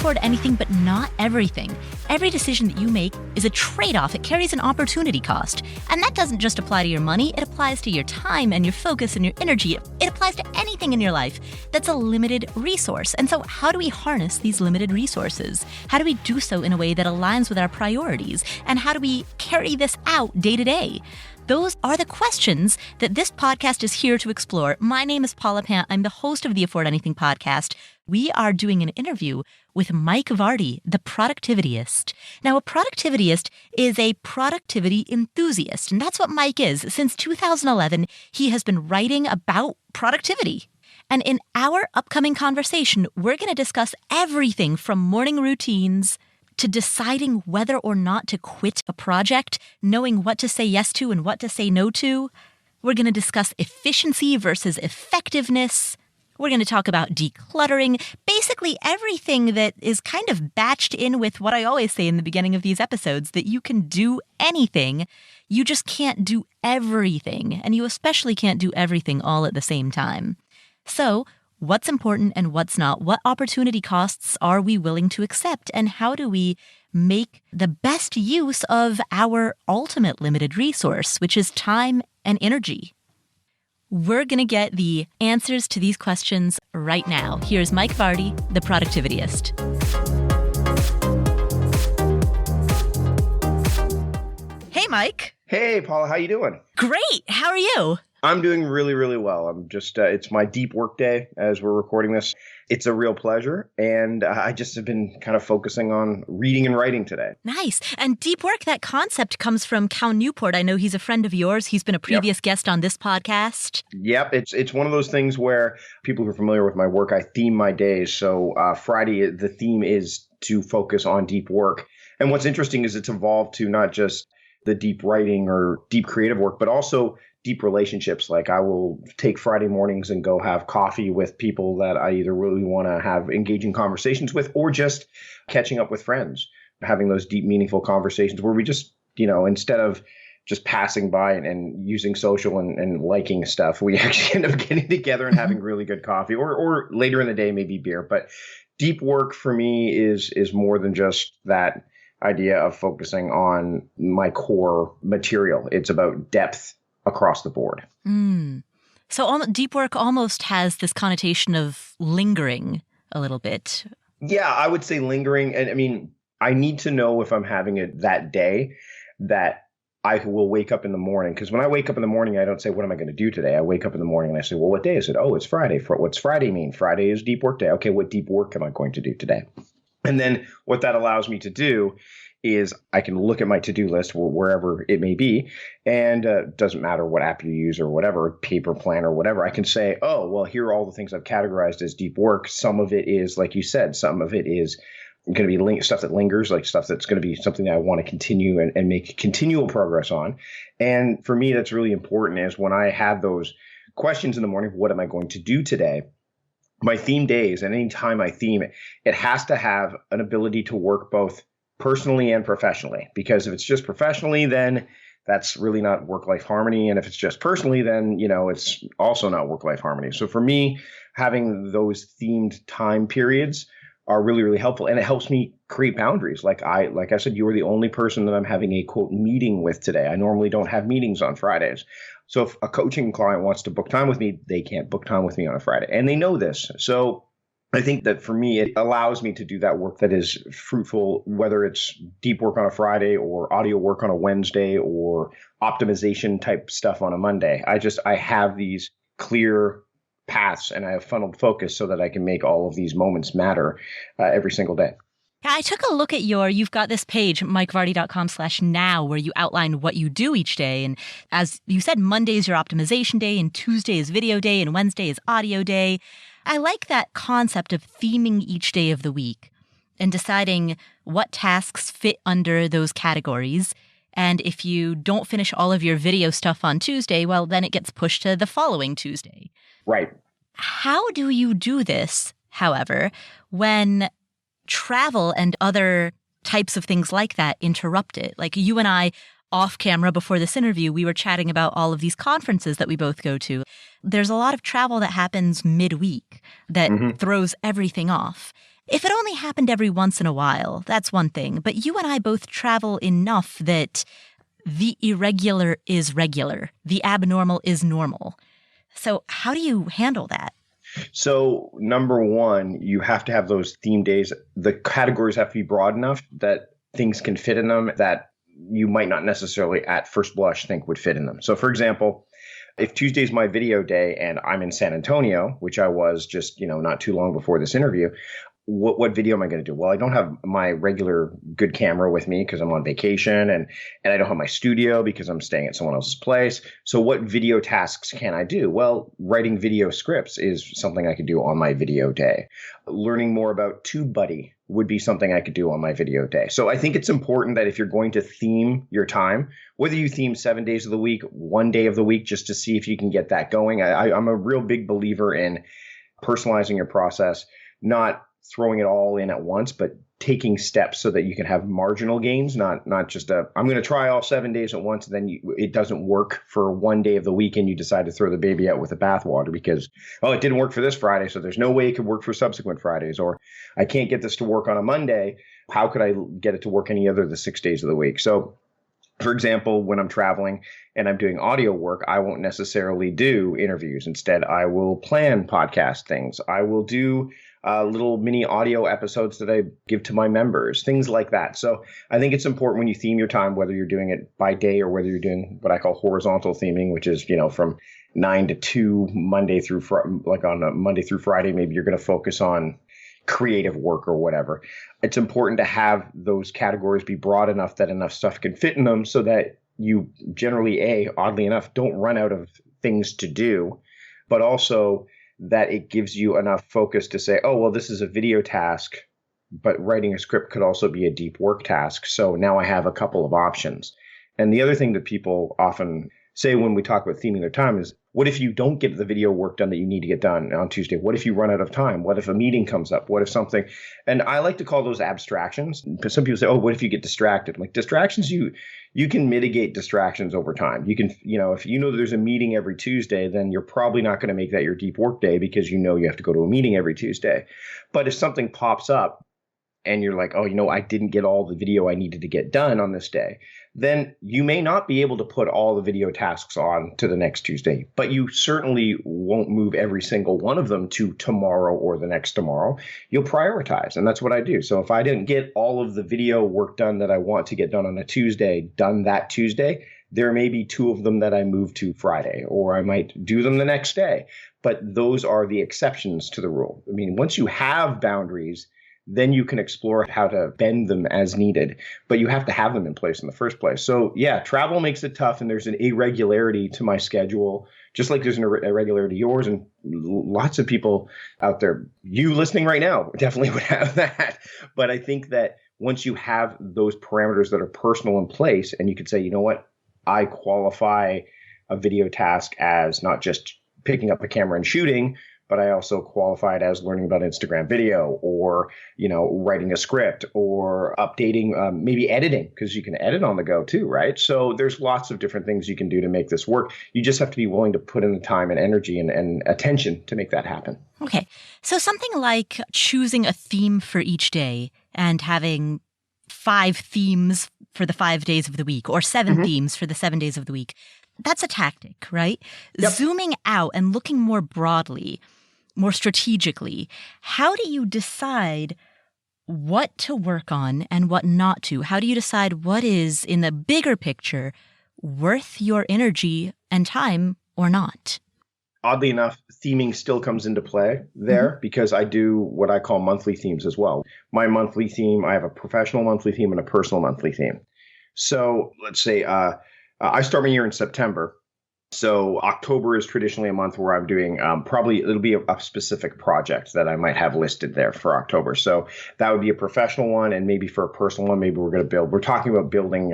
afford anything, but not everything. Every decision that you make is a trade-off. It carries an opportunity cost. And that doesn't just apply to your money. It applies to your time and your focus and your energy. It applies to anything in your life that's a limited resource. And so how do we harness these limited resources? How do we do so in a way that aligns with our priorities? And how do we carry this out day to day? Those are the questions that this podcast is here to explore. My name is Paula Pant. I'm the host of the Afford Anything podcast. We are doing an interview with Mike Vardy, the Productivityist. Now, a Productivityist is a productivity enthusiast, and that's what Mike is. Since 2011, he has been writing about productivity. And in our upcoming conversation, we're going to discuss everything from morning routines to deciding whether or not to quit a project, knowing what to say yes to and what to say no to. We're going to discuss efficiency versus effectiveness. We're going to talk about decluttering, basically everything that is kind of batched in with what I always say in the beginning of these episodes, that you can do anything, you just can't do everything, and you especially can't do everything all at the same time. So, what's important and what's not? What opportunity costs are we willing to accept? And how do we make the best use of our ultimate limited resource, which is time and energy? We're going to get the answers to these questions right now. Here's Mike Vardy, the Productivityist. Hey, Mike. Hey, Paula, how you doing? Great. How are you? I'm doing really, really well. I'm just, it's my deep work day as we're recording this. It's a real pleasure. And I just have been kind of focusing on reading and writing today. Nice. And deep work, that concept comes from Cal Newport. I know he's a friend of yours. He's been a previous guest on this podcast. Yep. It's one of those things where people who are familiar with my work, I theme my days. So Friday, the theme is to focus on deep work. And what's interesting is it's evolved to not just the deep writing or deep creative work, but also deep relationships. Like I will take Friday mornings and go have coffee with people that I either really want to have engaging conversations with, or just catching up with friends, having those deep, meaningful conversations where we just, instead of just passing by and using social and liking stuff, we actually end up getting together and having really good coffee, or later in the day, maybe beer. But deep work for me is more than just that idea of focusing on my core material. It's about depth across the board. So deep work almost has this connotation of lingering a little bit. Yeah, I would say lingering. And I mean, I need to know if I'm having it that day that I will wake up in the morning. Because when I wake up in the morning, I don't say, what am I going to do today? I wake up in the morning and I say, well, what day is it? Oh, it's Friday. What's Friday mean? Friday is deep work day. Okay, what deep work am I going to do today? And then what that allows me to do is I can look at my to-do list wherever it may be, and doesn't matter what app you use or whatever, paper plan or whatever. I can say, oh, well, here are all the things I've categorized as deep work. Some of it is, like you said, some of it is going to be stuff that lingers, like stuff that's going to be something that I want to continue and make continual progress on. And for me, that's really important, is when I have those questions in the morning, what am I going to do today? My theme days, and any time I theme it, it has to have an ability to work both personally and professionally, because if it's just professionally, then that's really not work-life harmony. And if it's just personally, then, it's also not work-life harmony. So for me, having those themed time periods are really, really helpful. And it helps me create boundaries. Like I said, you were the only person that I'm having a quote meeting with today. I normally don't have meetings on Fridays. So if a coaching client wants to book time with me, they can't book time with me on a Friday. And they know this. So I think that for me, it allows me to do that work that is fruitful, whether it's deep work on a Friday or audio work on a Wednesday or optimization type stuff on a Monday. I have these clear paths and I have funneled focus so that I can make all of these moments matter every single day. Yeah, I took a look at you've got this page, mikevardy.com/now, where you outline what you do each day. And as you said, Monday is your optimization day, and Tuesday is video day, and Wednesday is audio day. I like that concept of theming each day of the week and deciding what tasks fit under those categories. And if you don't finish all of your video stuff on Tuesday, well, then it gets pushed to the following Tuesday. Right. How do you do this, however, when travel and other types of things like that interrupt it? Like you and I, off camera before this interview, we were chatting about all of these conferences that we both go to. There's a lot of travel that happens midweek that throws everything off. If it only happened every once in a while, that's one thing. But you and I both travel enough that the irregular is regular. The abnormal is normal. So how do you handle that? So number one, you have to have those theme days. The categories have to be broad enough that things can fit in them that you might not necessarily at first blush think would fit in them. So for example, if Tuesday's my video day and I'm in San Antonio, which I was just, not too long before this interview, what video am I going to do? Well, I don't have my regular good camera with me because I'm on vacation and I don't have my studio because I'm staying at someone else's place. So what video tasks can I do? Well, writing video scripts is something I could do on my video day. Learning more about TubeBuddy would be something I could do on my video day. So I think it's important that if you're going to theme your time, whether you theme 7 days of the week, 1 day of the week, just to see if you can get that going. I'm a real big believer in personalizing your process, not throwing it all in at once, but taking steps so that you can have marginal gains, not just I'm going to try all 7 days at once, and then it doesn't work for 1 day of the week and you decide to throw the baby out with the bathwater because, it didn't work for this Friday, so there's no way it could work for subsequent Fridays, or I can't get this to work on a Monday. How could I get it to work any other of the 6 days of the week? So for example, when I'm traveling and I'm doing audio work, I won't necessarily do interviews. Instead, I will plan podcast things. I will do little mini audio episodes that I give to my members, things like that. So I think it's important when you theme your time, whether you're doing it by day or whether you're doing what I call horizontal theming, which is, from 9 to 2, Monday through like on a Monday through Friday, maybe you're going to focus on creative work or whatever. It's important to have those categories be broad enough that enough stuff can fit in them so that you generally, oddly enough, don't run out of things to do, but also that it gives you enough focus to say, oh, well, this is a video task, but writing a script could also be a deep work task. So now I have a couple of options. And the other thing that people often say when we talk about theming their time is, what if you don't get the video work done that you need to get done on Tuesday? What if you run out of time? What if a meeting comes up? What if something? And I like to call those abstractions. Because some people say, oh, what if you get distracted? Like distractions, you can mitigate distractions over time. You can, if you know that there's a meeting every Tuesday, then you're probably not going to make that your deep work day because you have to go to a meeting every Tuesday. But if something pops up and you're like, oh, I didn't get all the video I needed to get done on this day, then you may not be able to put all the video tasks on to the next Tuesday, but you certainly won't move every single one of them to tomorrow or the next tomorrow. You'll prioritize, and that's what I do. So if I didn't get all of the video work done that I want to get done on a Tuesday, done that Tuesday, there may be 2 of them that I move to Friday, or I might do them the next day. But those are the exceptions to the rule. I mean, once you have boundaries, then you can explore how to bend them as needed, but you have to have them in place in the first place. So yeah, travel makes it tough, and there's an irregularity to my schedule, just like there's an irregularity to yours, and lots of people out there, you listening right now, definitely would have that. But I think that once you have those parameters that are personal in place, and you could say, you know what, I qualify a video task as not just picking up a camera and shooting, but I also qualified as learning about Instagram video, or, writing a script, or updating, maybe editing, because you can edit on the go too, right? So there's lots of different things you can do to make this work. You just have to be willing to put in the time and energy and attention to make that happen. Okay. So something like choosing a theme for each day and having 5 themes for the 5 days of the week, or 7 themes for the 7 days of the week. That's a tactic, right? Yep. Zooming out and looking more broadly, more strategically, how do you decide what to work on and what not to? How do you decide what is, in the bigger picture, worth your energy and time or not? Oddly enough, theming still comes into play there because I do what I call monthly themes as well. My monthly theme, I have a professional monthly theme and a personal monthly theme. So let's say I start my year in September. So October is traditionally a month where I'm doing probably it'll be a specific project that I might have listed there for October. So that would be a professional one, and maybe for a personal one, maybe we're talking about building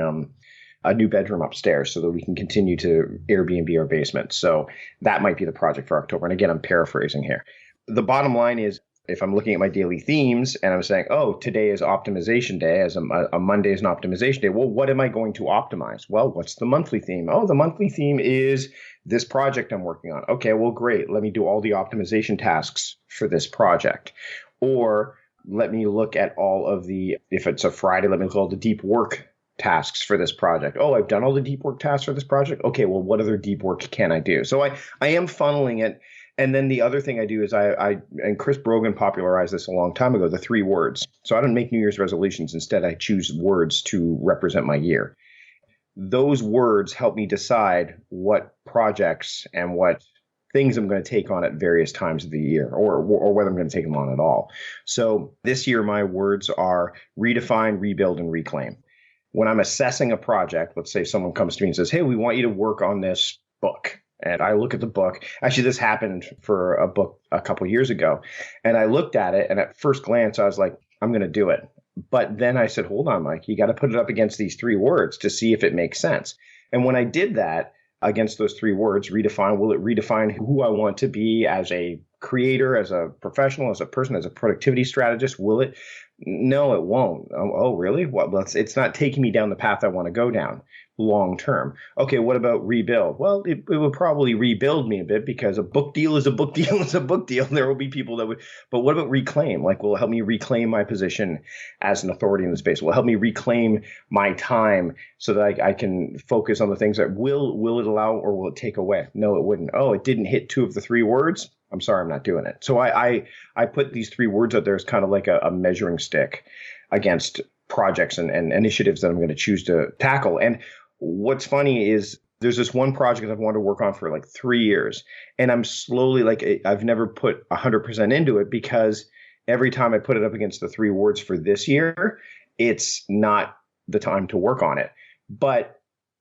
a new bedroom upstairs so that we can continue to Airbnb our basement. So that might be the project for October. And again, I'm paraphrasing here. The bottom line is, if I'm looking at my daily themes and I'm saying, oh, today is optimization day, as a Monday is an optimization day. Well, what am I going to optimize? Well, what's the monthly theme? Oh, the monthly theme is this project I'm working on. Okay, well, great. Let me do all the optimization tasks for this project. Or let me look at all of if it's a Friday, let me look at all the deep work tasks for this project. Oh, I've done all the deep work tasks for this project. Okay, well, what other deep work can I do? So I am funneling it. And then the other thing I do is and Chris Brogan popularized this a long time ago, the 3 words. So I don't make New Year's resolutions. Instead, I choose words to represent my year. Those words help me decide what projects and what things I'm going to take on at various times of the year, or whether I'm going to take them on at all. So this year, my words are redefine, rebuild, and reclaim. When I'm assessing a project, let's say someone comes to me and says, hey, we want you to work on this book. And I look at the book. Actually, this happened for a book a couple of years ago. And I looked at it, and at first glance, I was like, I'm going to do it. But then I said, hold on, Mike, you got to put it up against these 3 words to see if it makes sense. And when I did that against those 3 words, redefine, will it redefine who I want to be as a creator, as a professional, as a person, as a productivity strategist? Will it? No, it won't. Oh, really? Well, it's not taking me down the path I want to go down long term. Okay, what about rebuild? Well, it will probably rebuild me a bit, because a book deal is a book deal is a book deal. There will be people that would, but what about reclaim? Like, will it help me reclaim my position as an authority in the space? Will it help me reclaim my time so that I can focus on the things that will it allow, or will it take away? No, it wouldn't. Oh, it didn't hit 2 of the 3 words. I'm sorry, I'm not doing it. So I put these 3 words out there as kind of like a measuring stick against projects and initiatives that I'm going to choose to tackle. And what's funny is there's this one project I've wanted to work on for like 3 years, and I'm slowly, like, I've never put 100% into it, because every time I put it up against the 3 words for this year, it's not the time to work on it. But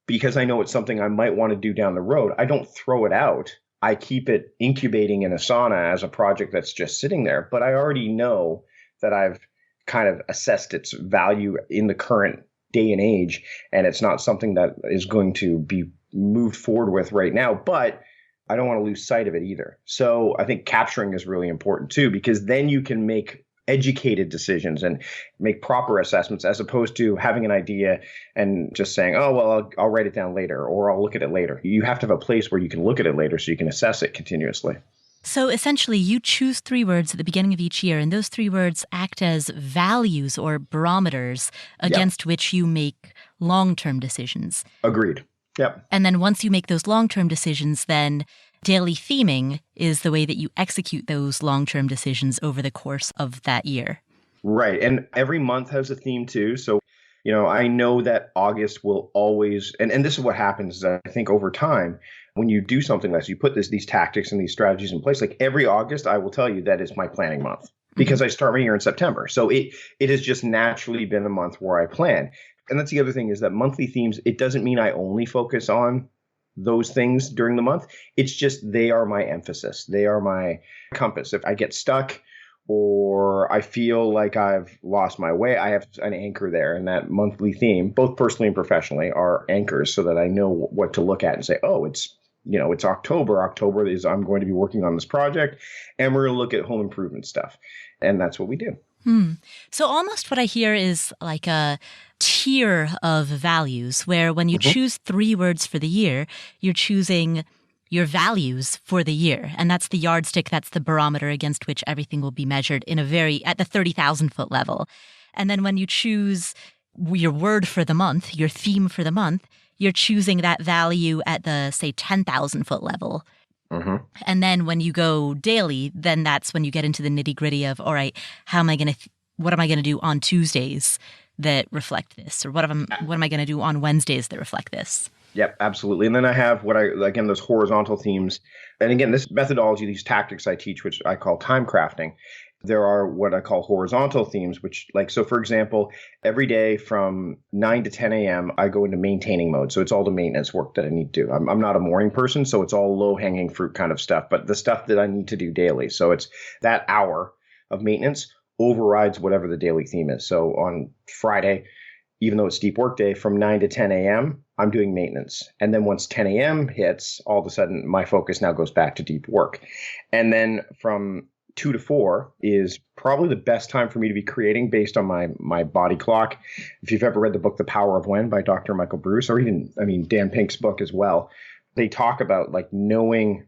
because I know it's something I might want to do down the road, I don't throw it out. I keep it incubating in Asana as a project that's just sitting there. But I already know that I've kind of assessed its value in the current day and age, and it's not something that is going to be moved forward with right now. But I don't want to lose sight of it either. So I think capturing is really important too, because then you can make educated decisions and make proper assessments, as opposed to having an idea and just saying, oh, well, I'll write it down later, or I'll look at it later. You have to have a place where you can look at it later so you can assess it continuously. So essentially, you choose 3 words at the beginning of each year, and those 3 words act as values or barometers against which you make long-term decisions. Agreed. Yep. And then once you make those long-term decisions, then daily theming is the way that you execute those long-term decisions over the course of that year. Right. And every month has a theme too. So, I know that August will always, and this is what happens, I think, over time, when you do something like this, you put these tactics and these strategies in place. Like every August, I will tell you that is my planning month, because I start my year in September. So it has just naturally been a month where I plan. And that's the other thing, is that monthly themes, it doesn't mean I only focus on those things during the month. It's just they are my emphasis. They are my compass. If I get stuck or I feel like I've lost my way, I have an anchor there. And that monthly theme, both personally and professionally, are anchors so that I know what to look at and say, oh, it's October. October is I'm going to be working on this project, and we're going to look at home improvement stuff. And that's what we do. So almost what I hear is like a tier of values, where when you choose 3 words for the year, you're choosing your values for the year. And that's the yardstick, that's the barometer against which everything will be measured at the 30,000 foot level. And then when you choose your word for the month, your theme for the month, you're choosing that value at the, say, 10,000 foot level. And then when you go daily, then that's when you get into the nitty gritty of, all right, what am I going to do on Tuesdays that reflect this? Or what am I going to do on Wednesdays that reflect this? Yep, absolutely. And then I have those horizontal themes. And again, this methodology, these tactics I teach, which I call time crafting, there are what I call horizontal themes, which so for example, every day from 9 to 10 a.m., I go into maintaining mode. So it's all the maintenance work that I need to do. I'm not a morning person, so it's all low hanging fruit kind of stuff, but the stuff that I need to do daily. So it's that hour of maintenance overrides whatever the daily theme is. So on Friday, even though it's deep work day, from 9 to 10 a.m., I'm doing maintenance. And then once 10 a.m. hits, all of a sudden my focus now goes back to deep work. And then from 2 to 4 is probably the best time for me to be creating based on my body clock. If you've ever read the book, The Power of When by Dr. Michael Bruce, or even, Dan Pink's book as well, they talk about knowing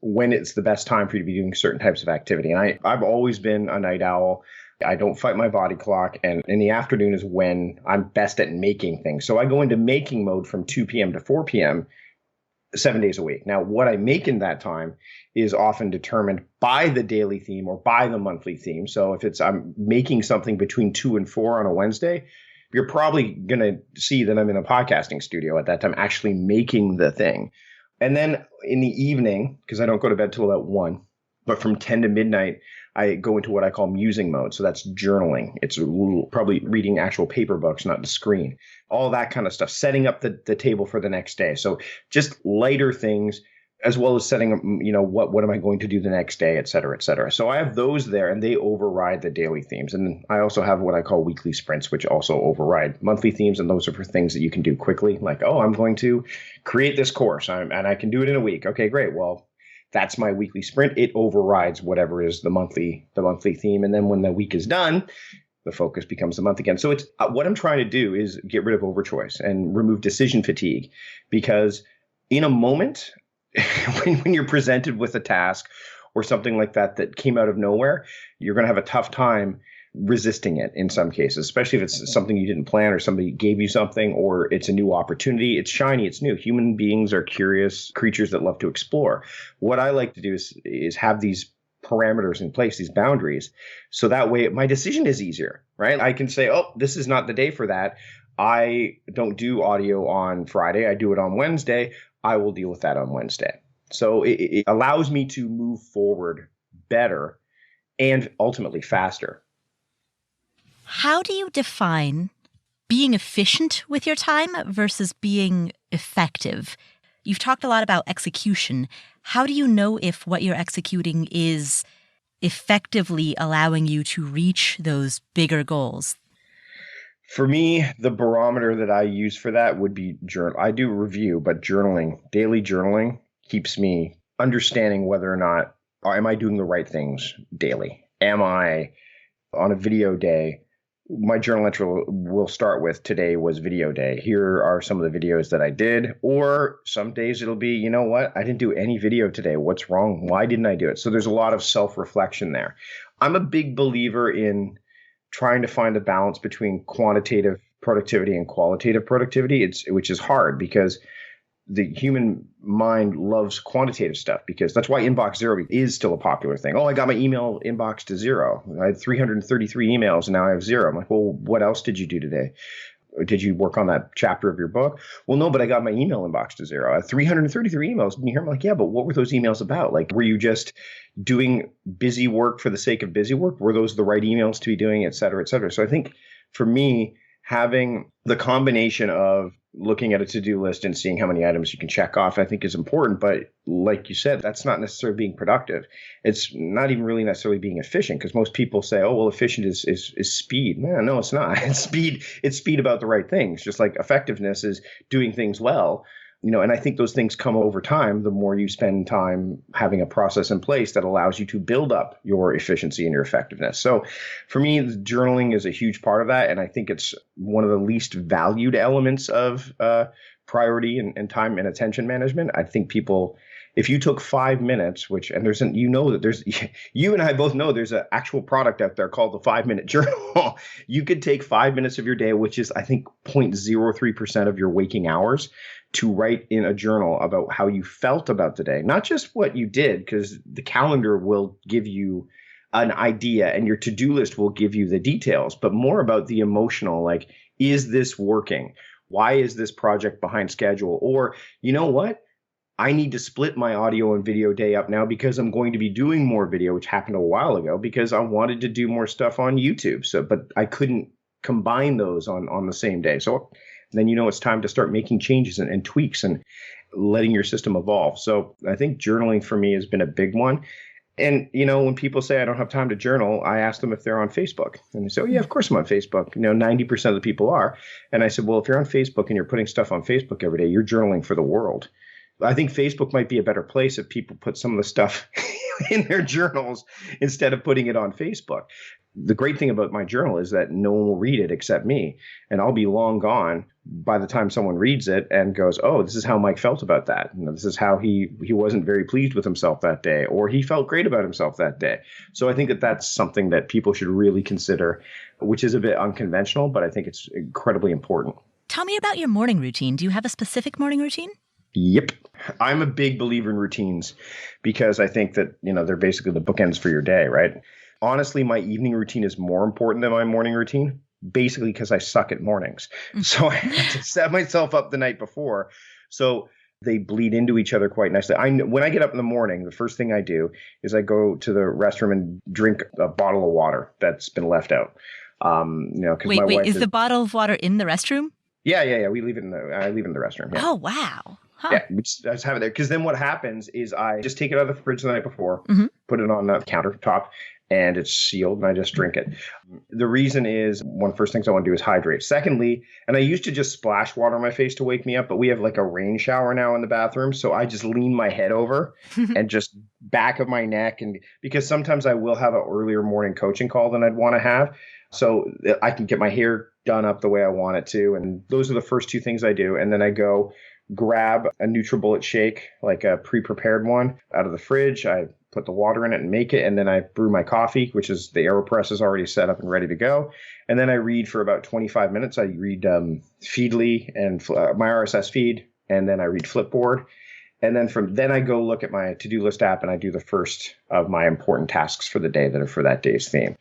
when it's the best time for you to be doing certain types of activity. And I've always been a night owl. I don't fight my body clock. And in the afternoon is when I'm best at making things. So I go into making mode from 2 p.m. to 4 p.m. 7 days a week. Now, what I make in that time is often determined by the daily theme or by the monthly theme. So if I'm making something between 2 and 4 on a Wednesday, you're probably going to see that I'm in a podcasting studio at that time, actually making the thing. And then in the evening, because I don't go to bed till about 1, but from 10 to midnight, I go into what I call musing mode. So that's journaling. It's probably reading actual paper books, not the screen. All that kind of stuff, setting up the table for the next day. So just lighter things, as well as setting up, what am I going to do the next day, et cetera, et cetera. So I have those there, and they override the daily themes. And I also have what I call weekly sprints, which also override monthly themes. And those are for things that you can do quickly, like, oh, I'm going to create this course, and I can do it in a week. Okay, great. Well, that's my weekly sprint. It overrides whatever is the monthly theme. And then when the week is done, the focus becomes the month again. So it's what I'm trying to do is get rid of overchoice and remove decision fatigue, because in a moment, when you're presented with a task or something like that came out of nowhere, you're going to have a tough time resisting it in some cases, especially if it's something you didn't plan or somebody gave you something or it's a new opportunity. It's shiny. It's new. Human beings are curious creatures that love to explore. What I like to do is have these parameters in place, these boundaries, so that way my decision is easier, right? I can say, oh, this is not the day for that. I don't do audio on Friday. I do it on Wednesday. I will deal with that on Wednesday. So it allows me to move forward better and ultimately faster. How do you define being efficient with your time versus being effective? You've talked a lot about execution. How do you know if what you're executing is effectively allowing you to reach those bigger goals? For me, the barometer that I use for that would be journal. I do review, but journaling, daily journaling keeps me understanding whether or not, am I doing the right things daily? Am I on a video day? My journal entry will start with, today was video day. Here are some of the videos that I did. Or some days it'll be, you know what? I didn't do any video today. What's wrong? Why didn't I do it? So there's a lot of self-reflection there. I'm a big believer in trying to find a balance between quantitative productivity and qualitative productivity, which is hard because the human mind loves quantitative stuff, because that's why inbox zero is still a popular thing. Oh, I got my email inbox to zero. I had 333 emails and now I have zero. I'm like, well, what else did you do today? Did you work on that chapter of your book? Well, no, but I got my email inbox to zero. I had 333 emails. And you hear me like, yeah, but what were those emails about? Like, were you just doing busy work for the sake of busy work? Were those the right emails to be doing, et cetera, et cetera? So I think for me, having the combination of looking at a to-do list and seeing how many items you can check off, I think is important. But like you said, that's not necessarily being productive. It's not even really necessarily being efficient, because most people say, oh, well, efficient is speed. No, it's not. It's speed about the right things. Just like effectiveness is doing things well. And I think those things come over time. The more you spend time having a process in place that allows you to build up your efficiency and your effectiveness. So for me, journaling is a huge part of that. And I think it's one of the least valued elements of priority and time and attention management. I think people, if you took 5 minutes, you and I both know there's an actual product out there called the 5-minute journal. You could take 5 minutes of your day, which is, I think, 0.03% of your waking hours, to write in a journal about how you felt about the day, not just what you did, because the calendar will give you an idea and your to-do list will give you the details, but more about the emotional, like, is this working? Why is this project behind schedule? Or, you know what? I need to split my audio and video day up now because I'm going to be doing more video, which happened a while ago because I wanted to do more stuff on YouTube. But I couldn't combine those on the same day. So then it's time to start making changes and tweaks and letting your system evolve. So I think journaling for me has been a big one. And, when people say I don't have time to journal, I ask them if they're on Facebook. And they say, oh, yeah, of course I'm on Facebook. 90% of the people are. And I said, well, if you're on Facebook and you're putting stuff on Facebook every day, you're journaling for the world. I think Facebook might be a better place if people put some of the stuff in their journals instead of putting it on Facebook. The great thing about my journal is that no one will read it except me, and I'll be long gone by the time someone reads it and goes, oh, this is how Mike felt about that. This is how he wasn't very pleased with himself that day, or he felt great about himself that day. So I think that that's something that people should really consider, which is a bit unconventional, but I think it's incredibly important. Tell me about your morning routine. Do you have a specific morning routine? Yep. I'm a big believer in routines because I think that, they're basically the bookends for your day, right? Honestly, my evening routine is more important than my morning routine, basically because I suck at mornings. So I have to set myself up the night before. So they bleed into each other quite nicely. When I get up in the morning, the first thing I do is I go to the restroom and drink a bottle of water that's been left out. Wait, is the bottle of water in the restroom? Yeah. I leave it in the restroom. Yeah. Oh, wow. Huh. Yeah, I just have it there. Because then what happens is I just take it out of the fridge the night before, put it on the countertop, and it's sealed, and I just drink it. The reason is, one of the first things I want to do is hydrate. Secondly, and I used to just splash water on my face to wake me up, but we have like a rain shower now in the bathroom, so I just lean my head over and just back of my neck, and because sometimes I will have an earlier morning coaching call than I'd want to have, so I can get my hair done up the way I want it to, and those are the first two things I do, and then I go grab a NutriBullet shake, like a pre-prepared one, out of the fridge. I put the water in it and make it, and then I brew my coffee, which is the AeroPress is already set up and ready to go. And then I read for about 25 minutes. I read Feedly and my RSS feed, and then I read Flipboard. And then then I go look at my to-do list app, and I do the first of my important tasks for the day that are for that day's theme.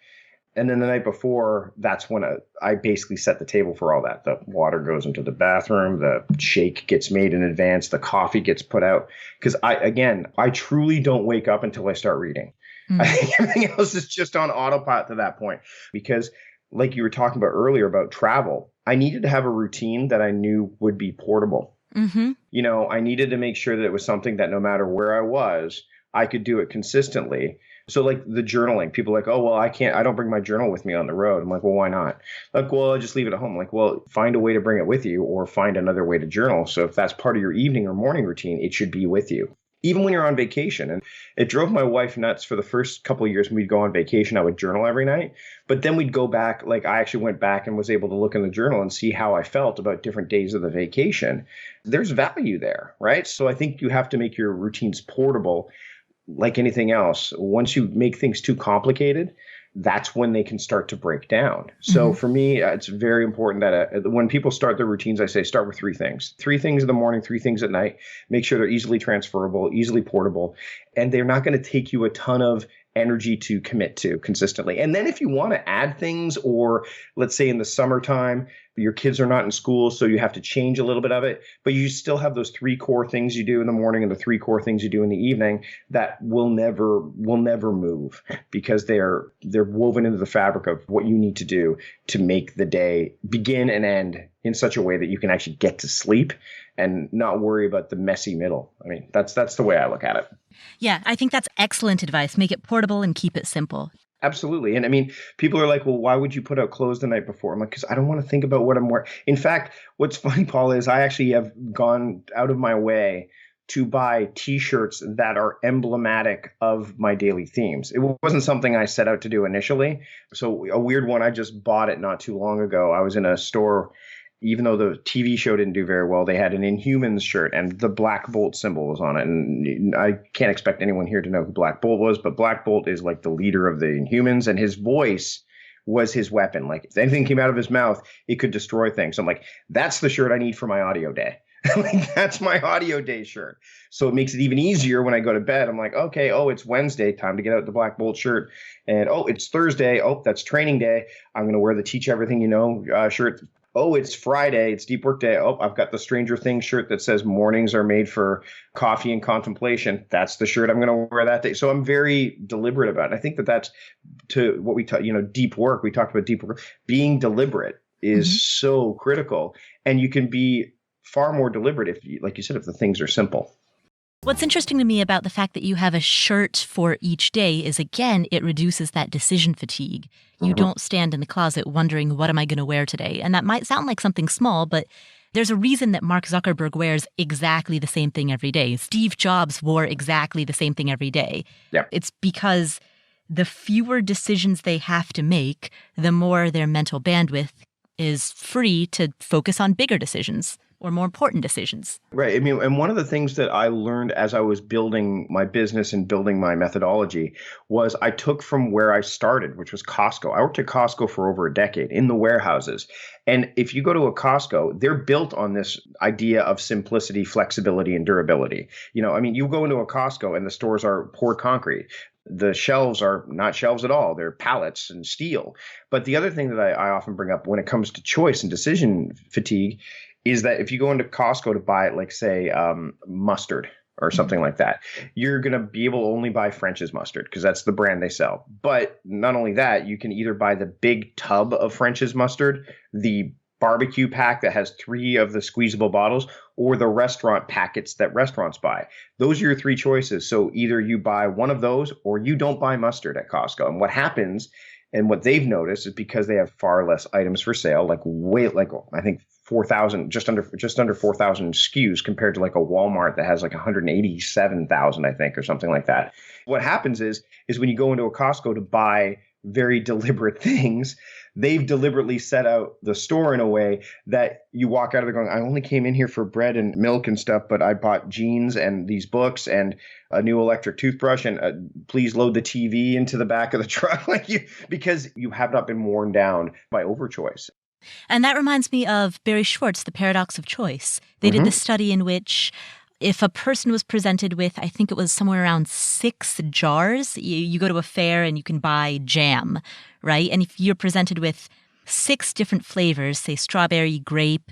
And then the night before, that's when I basically set the table for all that. The water goes into the bathroom, the shake gets made in advance, the coffee gets put out. Because I truly don't wake up until I start reading. I think everything else is just on autopilot to that point. Because like you were talking about earlier about travel, I needed to have a routine that I knew would be portable. I needed to make sure that it was something that no matter where I was, I could do it consistently. So like the journaling, people are like, oh, well, I don't bring my journal with me on the road. I'm like, well, why not? Like, well, I'll just leave it at home. Like, well, find a way to bring it with you or find another way to journal. So if that's part of your evening or morning routine, it should be with you. Even when you're on vacation. And it drove my wife nuts for the first couple of years when we'd go on vacation. I would journal every night. But then we'd go back. Like I actually went back and was able to look in the journal and see how I felt about different days of the vacation. There's value there, right? So I think you have to make your routines portable. Like anything else, once you make things too complicated, that's when they can start to break down. So for me, it's very important that when people start their routines, I say start with 3 things. 3 things in the morning, 3 things at night. Make sure they're easily transferable, easily portable, and they're not going to take you a ton of energy to commit to consistently. And then if you want to add things, or let's say in the summertime, your kids are not in school, so you have to change a little bit of it, but you still have those 3 core things you do in the morning and the 3 core things you do in the evening that will never move because they're woven into the fabric of what you need to do to make the day begin and end in such a way that you can actually get to sleep and not worry about the messy middle. I mean, that's the way I look at it. Yeah, I think that's excellent advice. Make it portable and keep it simple. Absolutely. And I mean, people are like, well, why would you put out clothes the night before? I'm like, because I don't want to think about what I'm wearing. In fact, what's funny, Paul, is I actually have gone out of my way to buy T-shirts that are emblematic of my daily themes. It wasn't something I set out to do initially. So a weird one, I just bought it not too long ago. I was in a store. Even though the TV show didn't do very well, they had an Inhumans shirt and the Black Bolt symbol was on it. And I can't expect anyone here to know who Black Bolt was, but Black Bolt is like the leader of the Inhumans, and his voice was his weapon. Like if anything came out of his mouth, it could destroy things. I'm like, that's the shirt I need for my audio day. Like, that's my audio day shirt. So it makes it even easier when I go to bed. I'm like, okay, it's Wednesday, time to get out the Black Bolt shirt. And it's Thursday. That's training day. I'm going to wear the Teach Everything You Know shirt. It's Friday. It's Deep Work Day. I've got the Stranger Things shirt that says mornings are made for coffee and contemplation. That's the shirt I'm going to wear that day. So I'm very deliberate about it. I think that's to what we talk, deep work. We talked about deep work. Being deliberate is so critical. And you can be far more deliberate if, like you said, if the things are simple. What's interesting to me about the fact that you have a shirt for each day is, again, it reduces that decision fatigue. You don't stand in the closet wondering, what am I going to wear today? And that might sound like something small, but there's a reason that Mark Zuckerberg wears exactly the same thing every day. Steve Jobs wore exactly the same thing every day. Yeah. It's because the fewer decisions they have to make, the more their mental bandwidth is free to focus on bigger decisions or more important decisions. Right. I mean, and one of the things that I learned as I was building my business and building my methodology was I took from where I started, which was Costco. I worked at Costco for over a decade in the warehouses. And if you go to a Costco, they're built on this idea of simplicity, flexibility, and durability. I mean, you go into a Costco and the stores are poured concrete. The shelves are not shelves at all. They're pallets and steel. But the other thing that I often bring up when it comes to choice and decision fatigue is that if you go into Costco to buy, like, say, mustard or something like that, you're going to be able to only buy French's mustard because that's the brand they sell. But not only that, you can either buy the big tub of French's mustard, the barbecue pack that has 3 of the squeezable bottles, or the restaurant packets that restaurants buy. Those are your 3 choices. So either you buy one of those or you don't buy mustard at Costco. And what happens, and what they've noticed, is because they have far less items for sale, I think 4,000, just under 4,000 SKUs compared to like a Walmart that has like 187,000, I think, or something like that. What happens is when you go into a Costco to buy very deliberate things, they've deliberately set out the store in a way that you walk out of there going, I only came in here for bread and milk and stuff, but I bought jeans and these books and a new electric toothbrush, and please load the TV into the back of the truck, because you have not been worn down by overchoice. And that reminds me of Barry Schwartz, The Paradox of Choice. They did this study in which if a person was presented with, I think it was somewhere around 6 jars, you go to a fair and you can buy jam, right? And if you're presented with 6 different flavors, say strawberry, grape,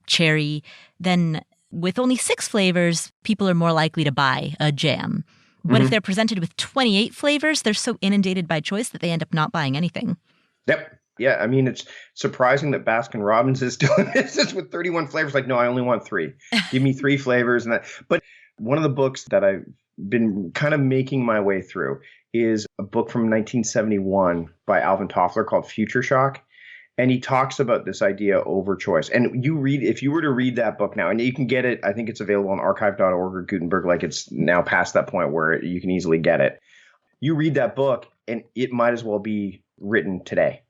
cherry, then with only 6 flavors, people are more likely to buy a jam. But if they're presented with 28 flavors, they're so inundated by choice that they end up not buying anything. Yep. Yeah, I mean, it's surprising that Baskin-Robbins is doing this with 31 flavors. Like, no, I only want 3. Give me 3 flavors. But one of the books that I've been kind of making my way through is a book from 1971 by Alvin Toffler called Future Shock. And he talks about this idea of overchoice. And if you were to read that book now, and you can get it, I think it's available on archive.org or Gutenberg, like it's now past that point where you can easily get it. You read that book and it might as well be written today.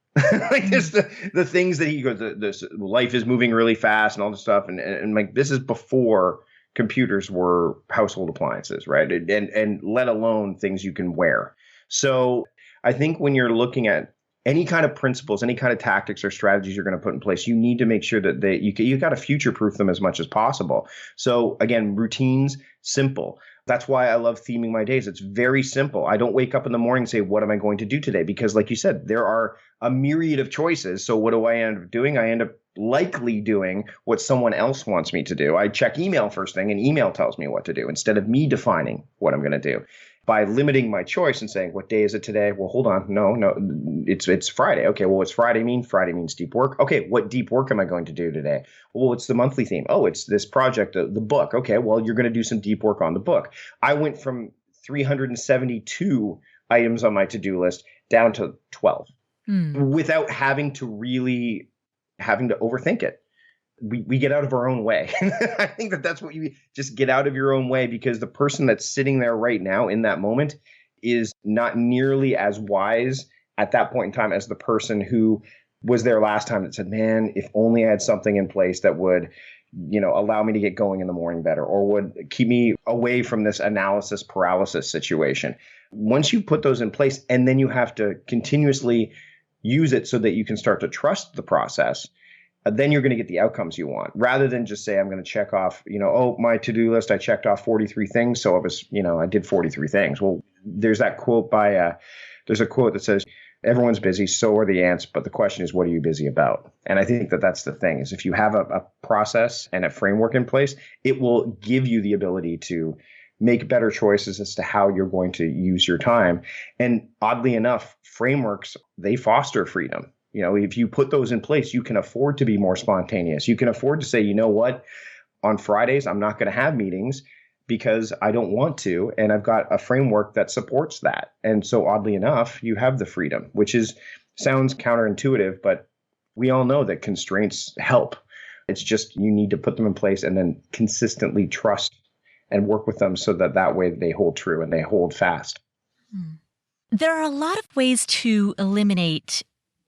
Like just the things that he goes, this life is moving really fast and all this stuff. And like, this is before computers were household appliances, right? And let alone things you can wear. So I think when you're looking at any kind of principles, any kind of tactics or strategies you're going to put in place, you need to make sure that you got to future-proof them as much as possible. So again, routines, simple. That's why I love theming my days. It's very simple. I don't wake up in the morning and say, what am I going to do today? Because like you said, there are a myriad of choices. So what do I end up doing? I end up likely doing what someone else wants me to do. I check email first thing and email tells me what to do instead of me defining what I'm going to do. By limiting my choice and saying, what day is it today? Well, hold on. No, it's Friday. Okay, well, what's Friday mean? Friday means deep work. Okay, what deep work am I going to do today? Well, what's the monthly theme? Oh, it's this project, the book. Okay, well, you're going to do some deep work on the book. I went from 372 items on my to-do list down to 12 without having to overthink it. We get out of our own way. I think that's what you just get out of your own way, because the person that's sitting there right now in that moment is not nearly as wise at that point in time as the person who was there last time that said, man, if only I had something in place that would, allow me to get going in the morning better, or would keep me away from this analysis paralysis situation. Once you put those in place, and then you have to continuously use it so that you can start to trust the process, then you're going to get the outcomes you want, rather than just say, I'm going to check off, my to-do list, I checked off 43 things. So I did 43 things. Well, there's that quote there's a quote that says, everyone's busy, so are the ants. But the question is, what are you busy about? And I think that that's the thing, is if you have a process and a framework in place, it will give you the ability to make better choices as to how you're going to use your time. And oddly enough, frameworks, they foster freedom. If you put those in place, you can afford to be more spontaneous. You can afford to say, you know what, on Fridays, I'm not going to have meetings because I don't want to. And I've got a framework that supports that. And so oddly enough, you have the freedom, which sounds counterintuitive, but we all know that constraints help. It's just you need to put them in place and then consistently trust and work with them so that way they hold true and they hold fast. There are a lot of ways to eliminate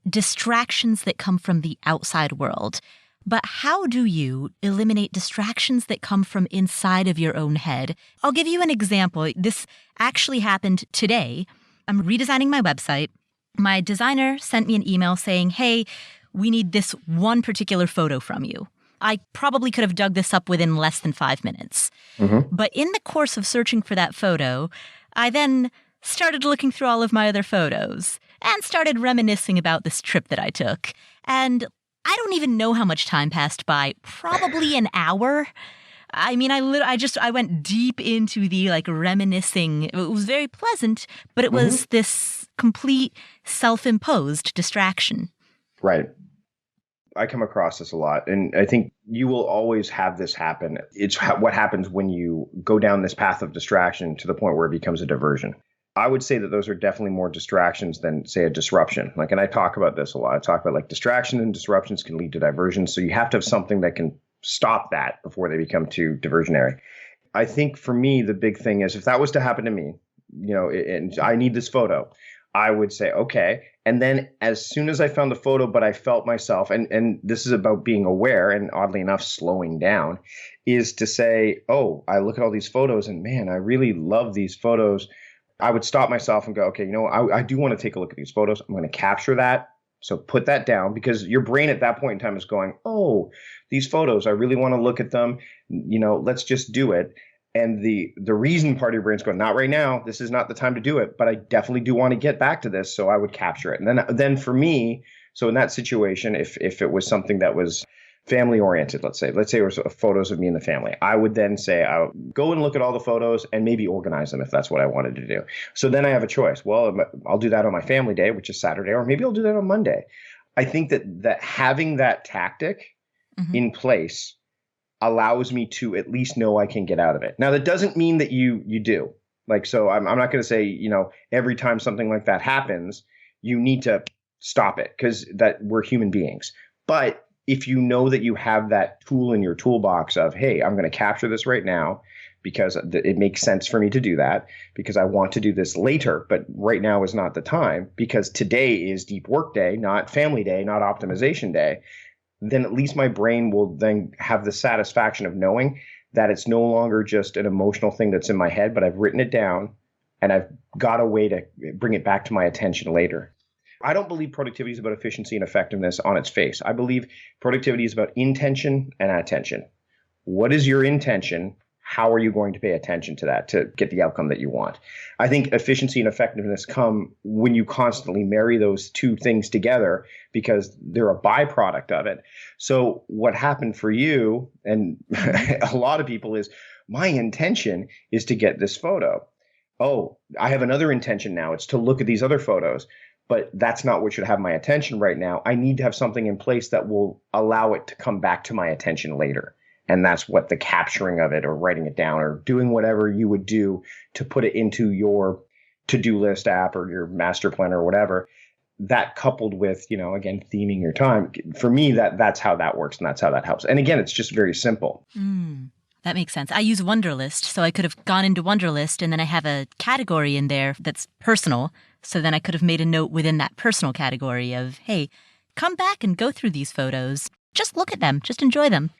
distractions that come from the outside world. But how do you eliminate distractions that come from inside of your own head? I'll give you an example. This actually happened today. I'm redesigning my website. My designer sent me an email saying, hey, we need this one particular photo from you. I probably could have dug this up within less than 5 minutes. But in the course of searching for that photo, I then started looking through all of my other photos and started reminiscing about this trip that I took. And I don't even know how much time passed by, probably an hour. I mean, I went deep into the reminiscing. It was very pleasant, but it was this complete self-imposed distraction. Right. I come across this a lot, and I think you will always have this happen. It's what happens when you go down this path of distraction to the point where it becomes a diversion. I would say that those are definitely more distractions than, say, a disruption. And I talk about this a lot. I talk about distraction and disruptions can lead to diversion. So you have to have something that can stop that before they become too diversionary. I think for me, the big thing is if that was to happen to me, and I need this photo, I would say, okay. And then as soon as I found the photo, but I felt myself, and this is about being aware and oddly enough, slowing down, is to say, oh, I look at all these photos and man, I really love these photos. I would stop myself and go, okay, I do want to take a look at these photos. I'm going to capture that. So put that down because your brain at that point in time is going, oh, these photos, I really want to look at them. Let's just do it. And the reason part of your brain's going, not right now. This is not the time to do it, but I definitely do want to get back to this. So I would capture it. And then for me, so in that situation, if it was something that was family oriented, let's say it was photos of me and the family, I would then say, I'll go and look at all the photos and maybe organize them if that's what I wanted to do. So then I have a choice. Well, I'll do that on my family day, which is Saturday, or maybe I'll do that on Monday. I think that having that tactic in place allows me to at least know I can get out of it. Now, that doesn't mean that you do. So I'm not going to say, every time something like that happens, you need to stop it because that we're human beings. But if you know that you have that tool in your toolbox of, hey, I'm going to capture this right now because it makes sense for me to do that because I want to do this later, but right now is not the time because today is deep work day, not family day, not optimization day, then at least my brain will then have the satisfaction of knowing that it's no longer just an emotional thing that's in my head, but I've written it down and I've got a way to bring it back to my attention later. I don't believe productivity is about efficiency and effectiveness on its face. I believe productivity is about intention and attention. What is your intention? How are you going to pay attention to that to get the outcome that you want? I think efficiency and effectiveness come when you constantly marry those two things together because they're a byproduct of it. So what happened for you and a lot of people is my intention is to get this photo. Oh, I have another intention now. It's to look at these other photos. But that's not what should have my attention right now. I need to have something in place that will allow it to come back to my attention later. And that's what the capturing of it or writing it down or doing whatever you would do to put it into your to-do list app or your master planner or whatever. That coupled with, again, theming your time. For me, that's how that works and that's how that helps. And again, it's just very simple. That makes sense. I use Wunderlist, so I could have gone into Wunderlist and then I have a category in there that's personal. So then I could have made a note within that personal category of, hey, come back and go through these photos. Just look at them. Just enjoy them.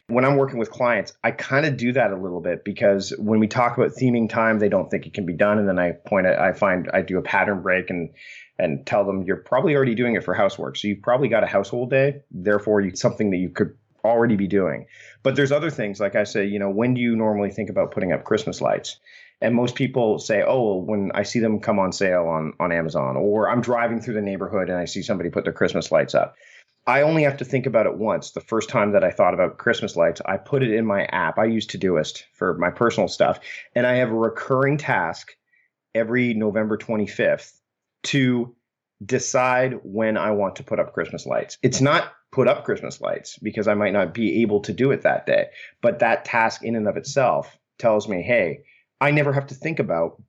When I'm working with clients, I kind of do that a little bit because when we talk about theming time, they don't think it can be done. And then I do a pattern break and tell them you're probably already doing it for housework. So you've probably got a household day. Therefore, it's something that you could already be doing. But there's other things. Like I say, when do you normally think about putting up Christmas lights? And most people say, oh, when I see them come on sale on Amazon, or I'm driving through the neighborhood and I see somebody put their Christmas lights up. I only have to think about it once. The first time that I thought about Christmas lights, I put it in my app. I use Todoist for my personal stuff. And I have a recurring task every November 25th to decide when I want to put up Christmas lights. It's not put up Christmas lights because I might not be able to do it that day. But that task in and of itself tells me, hey, I never have to think about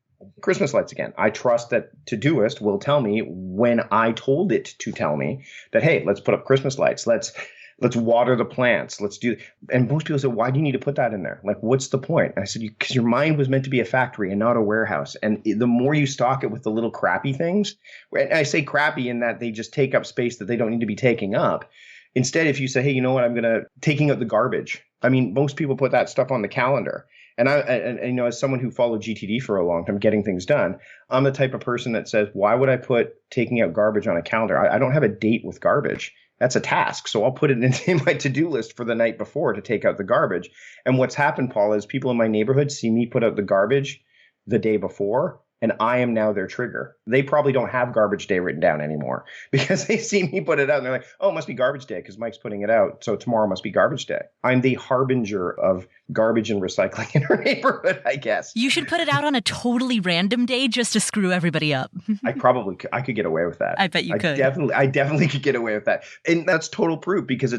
Christmas lights again. I trust that Todoist will tell me when I told it to tell me that, hey, let's put up Christmas lights. Let's Let's water the plants. Let's do. And most people say, why do you need to put that in there? Like, what's the point? And I said, because your mind was meant to be a factory and not a warehouse. And the more you stock it with the little crappy things, and I say crappy in that they just take up space that they don't need to be taking up. Instead, if you say, hey, you know what, taking out the garbage. I mean, most people put that stuff on the calendar. And as someone who followed GTD for a long time, getting things done, I'm the type of person that says, why would I put taking out garbage on a calendar? I don't have a date with garbage. That's a task. So I'll put it in my to-do list for the night before to take out the garbage. And what's happened, Paul, is people in my neighborhood see me put out the garbage the day before, and I am now their trigger. They probably don't have garbage day written down anymore because they see me put it out and they're like, oh, it must be garbage day because Mike's putting it out. So tomorrow must be garbage day. I'm the harbinger of garbage and recycling in our neighborhood, I guess. You should put it out on a totally random day just to screw everybody up. I could get away with that. I bet you could. I definitely could get away with that. And that's total proof because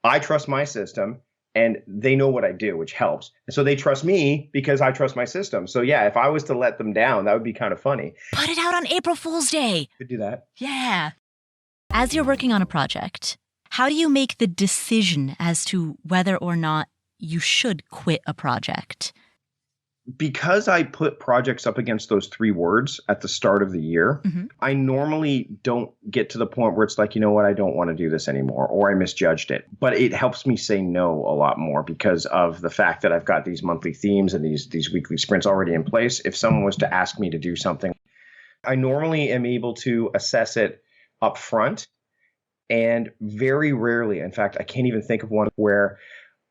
I trust my system. And they know what I do, which helps. And so they trust me because I trust my system. So yeah, if I was to let them down, that would be kind of funny. Put it out on April Fool's Day. Could do that. Yeah. As you're working on a project, how do you make the decision as to whether or not you should quit a project? Because I put projects up against those 3 words at the start of the year, I normally don't get to the point where it's like, you know what, I don't want to do this anymore, or I misjudged it. But it helps me say no a lot more because of the fact that I've got these monthly themes and these weekly sprints already in place. If someone was to ask me to do something, I normally am able to assess it up front. And very rarely, in fact, I can't even think of one where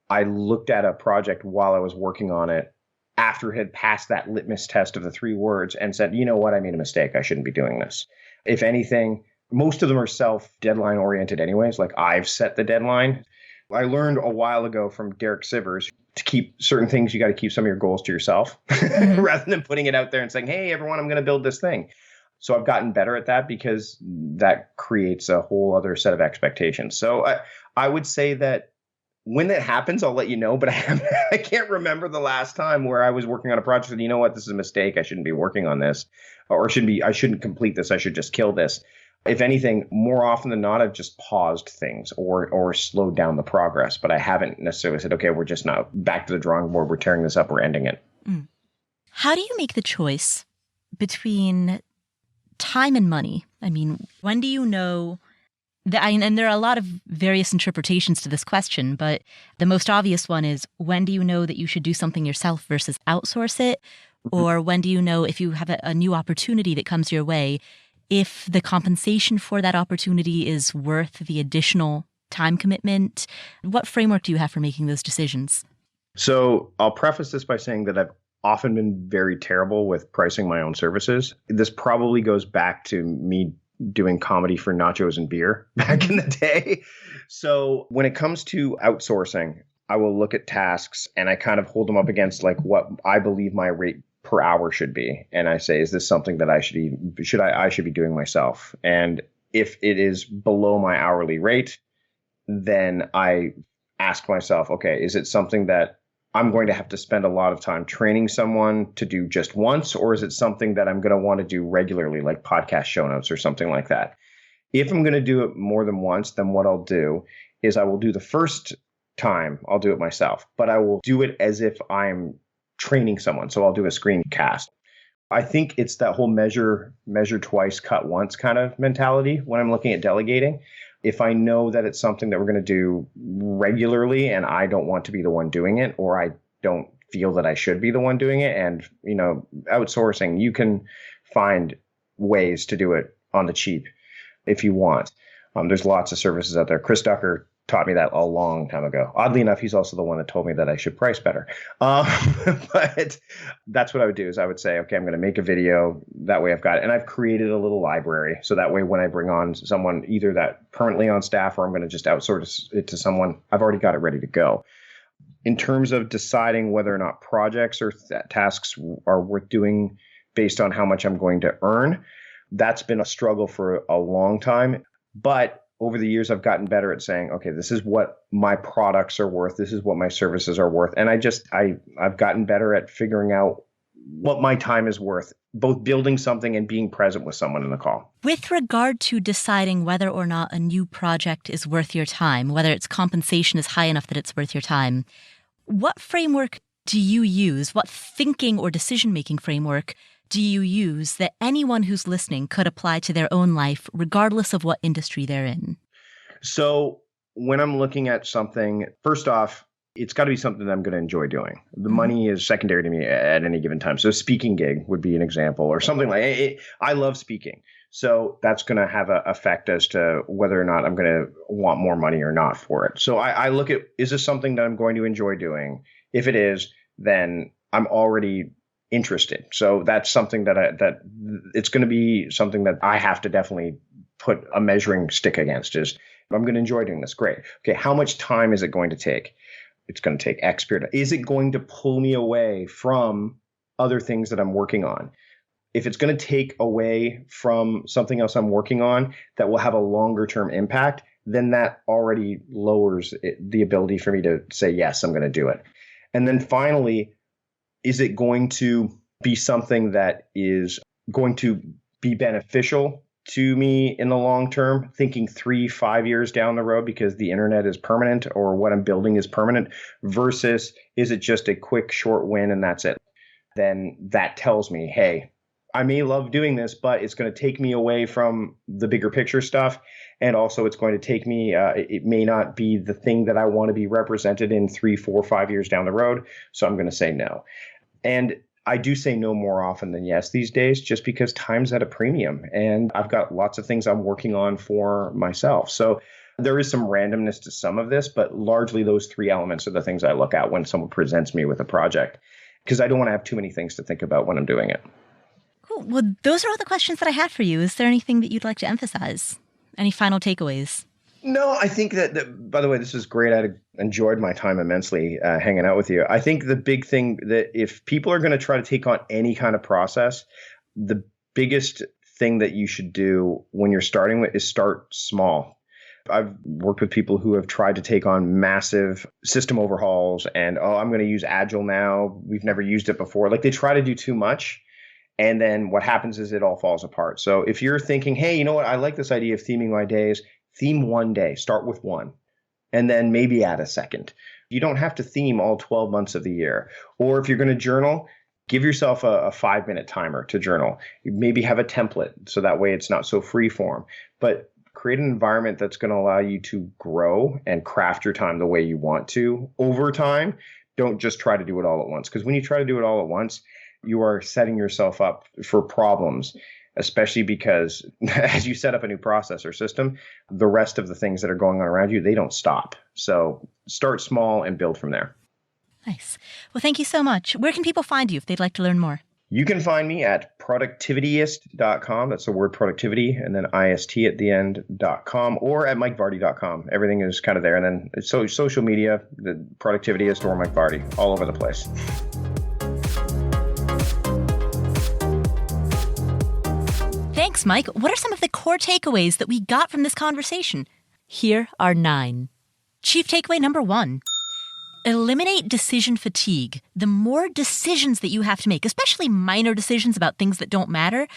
I looked at a project while I was working on it after it had passed that litmus test of the 3 words and said, you know what, I made a mistake. I shouldn't be doing this. If anything, most of them are self-deadline oriented anyways. Like I've set the deadline. I learned a while ago from Derek Sivers to keep certain things, you got to keep some of your goals to yourself rather than putting it out there and saying, hey, everyone, I'm going to build this thing. So I've gotten better at that because that creates a whole other set of expectations. So I would say that when that happens, I'll let you know, but I can't remember the last time where I was working on a project and you know what, this is a mistake. I shouldn't be working on this, or I shouldn't complete this. I should just kill this. If anything, more often than not, I've just paused things or slowed down the progress, but I haven't necessarily said, okay, we're just now back to the drawing board. We're tearing this up. We're ending it. How do you make the choice between time and money? I mean, when do you know and there are a lot of various interpretations to this question, but the most obvious one is, when do you know that you should do something yourself versus outsource it? Or when do you know, if you have a new opportunity that comes your way, if the compensation for that opportunity is worth the additional time commitment? What framework do you have for making those decisions? So I'll preface this by saying that I've often been very terrible with pricing my own services. This probably goes back to me doing comedy for nachos and beer back in the day. So when it comes to outsourcing, I will look at tasks and I kind of hold them up against like what I believe my rate per hour should be. And I say, is this something that I should be doing myself? And if it is below my hourly rate, then I ask myself, okay, is it something that I'm going to have to spend a lot of time training someone to do just once, or is it something that I'm going to want to do regularly, like podcast show notes or something like that? If I'm going to do it more than once, then what I'll do is I will do the first time, I'll do it myself, but I will do it as if I'm training someone. So I'll do a screencast. I think it's that whole measure twice, cut once kind of mentality when I'm looking at delegating. If I know that it's something that we're going to do regularly and I don't want to be the one doing it, or I don't feel that I should be the one doing it, and, you know, outsourcing, you can find ways to do it on the cheap if you want. There's lots of services out there. Chris Ducker taught me that a long time ago. Oddly enough, he's also the one that told me that I should price better. But that's what I would do is I would say, okay, I'm going to make a video. That way I've got it. And I've created a little library. So that way when I bring on someone, either that permanently on staff or I'm going to just outsource it to someone, I've already got it ready to go. In terms of deciding whether or not projects or tasks are worth doing based on how much I'm going to earn, that's been a struggle for a long time. But over the years, I've gotten better at saying, okay, this is what my products are worth. This is what my services are worth. And I've gotten better at figuring out what my time is worth, both building something and being present with someone in the call. With regard to deciding whether or not a new project is worth your time, whether its compensation is high enough that it's worth your time, what framework do you use? What thinking or decision-making framework do you use that anyone who's listening could apply to their own life, regardless of what industry they're in? So when I'm looking at something, first off, it's got to be something that I'm going to enjoy doing. The money is secondary to me at any given time. So a speaking gig would be an example, or something like it. I love speaking. So that's going to have an effect as to whether or not I'm going to want more money or not for it. So I look at, is this something that I'm going to enjoy doing? If it is, then I'm already interested. So that's something that it's going to be something that I have to definitely put a measuring stick against. Is I'm going to enjoy doing this. Great. Okay. How much time is it going to take? It's going to take X period. Is it going to pull me away from other things that I'm working on? If it's going to take away from something else I'm working on that will have a longer term impact, then that already lowers the ability for me to say, yes, I'm going to do it. And then finally, is it going to be something that is going to be beneficial to me in the long term, thinking 3-5 years down the road, because the internet is permanent or what I'm building is permanent, versus is it just a quick short win and that's it? Then that tells me, hey, I may love doing this, but it's going to take me away from the bigger picture stuff. And also it's going to take me, it may not be the thing that I want to be represented in 3, 4, 5 years down the road. So I'm going to say no. And I do say no more often than yes these days, just because time's at a premium and I've got lots of things I'm working on for myself. So there is some randomness to some of this, but largely those 3 elements are the things I look at when someone presents me with a project, because I don't want to have too many things to think about when I'm doing it. Cool. Well, those are all the questions that I had for you. Is there anything that you'd like to emphasize? Any final takeaways? No, I think that, by the way, this is great. I enjoyed my time immensely hanging out with you. I think the big thing that if people are going to try to take on any kind of process, the biggest thing that you should do when you're starting with is start small. I've worked with people who have tried to take on massive system overhauls and, I'm going to use Agile now. We've never used it before. Like they try to do too much. And then what happens is it all falls apart. So if you're thinking, hey, you know what? I like this idea of theming my days. Theme one day, start with one, and then maybe add a second. You don't have to theme all 12 months of the year. Or if you're going to journal, give yourself a 5-minute timer to journal. You maybe have a template so that way it's not so free form. But create an environment that's going to allow you to grow and craft your time the way you want to over time. Don't just try to do it all at once. Because when you try to do it all at once, you are setting yourself up for problems. Especially because as you set up a new process or system, the rest of the things that are going on around you, they don't stop. So start small and build from there. Nice. Well, thank you so much. Where can people find you if they'd like to learn more? You can find me at productivityist.com. That's the word productivity and then ist at the end.com, or at mikevardy.com. Everything is kind of there. And then it's social media, the Productivityist or Mike Vardy, all over the place. Thanks, Mike. What are some of the core takeaways that we got from this conversation? Here are 9. Chief takeaway number 1. Eliminate decision fatigue. The more decisions that you have to make, especially minor decisions about things that don't matter,